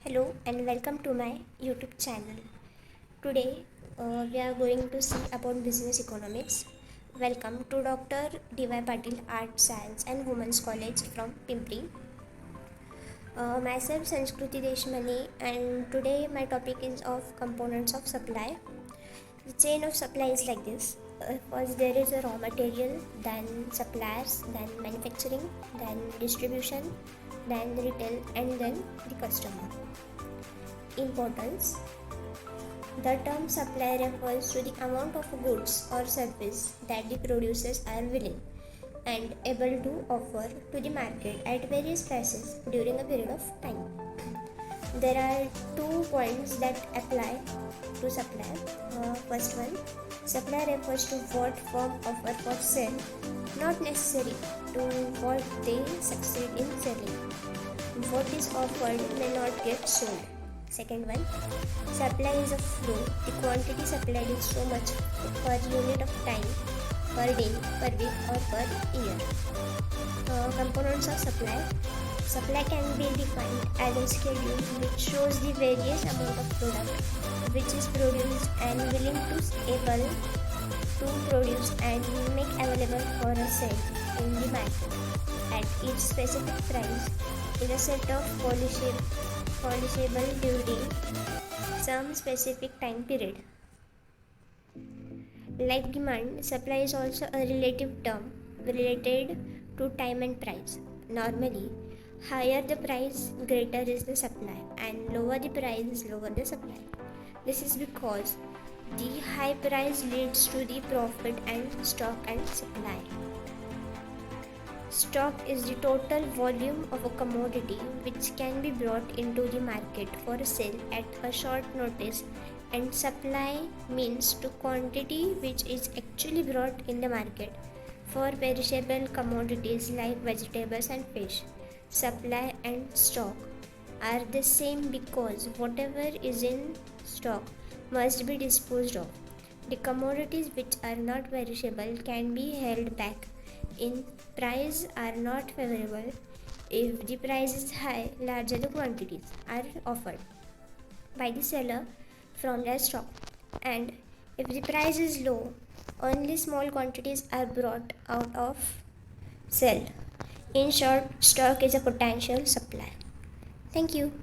Hello and welcome to my YouTube channel. Today we are going to see about business economics. Welcome to Dr. D.Y. Patil Art, Science and Women's College from Pimpri. Myself Sanskruti Deshmani, and today my topic is of components of supply. The chain of supply is like this. First there is a raw material, then suppliers, then manufacturing, then distribution, then retail, and then the customer. Importance: the term supply refers to the amount of goods or service that the producers are willing and able to offer to the market at various prices during a period of time. There are 2 points that apply to supply. First one, supply refers to what firm offer for sale, not necessary to what they succeed in selling. What is offered may not get sold. Second one, supply is a flow. The quantity supplied is so much per unit of time, per day, per week or per year. Components of supply. Supply can be defined as a schedule which shows the various amount of product which is produced and willing to able to produce and make available for a sale in the market at each specific price in a set of polishable during some specific time period. Like demand, supply is also a relative term related to time and price. Normally, higher the price, greater is the supply, and lower the price, lower the supply. This is because the high price leads to the profit and stock and supply. Stock is the total volume of a commodity which can be brought into the market for sale at a short notice, and supply means to quantity which is actually brought in the market. For perishable commodities like vegetables and fish, supply and stock are the same because whatever is in stock must be disposed of. The commodities which are not perishable can be held back in price are not favorable. If the price is high, larger the quantities are offered by the seller from their stock, and if the price is low, only small quantities are brought out of sale. In short, stock is a potential supply. Thank you.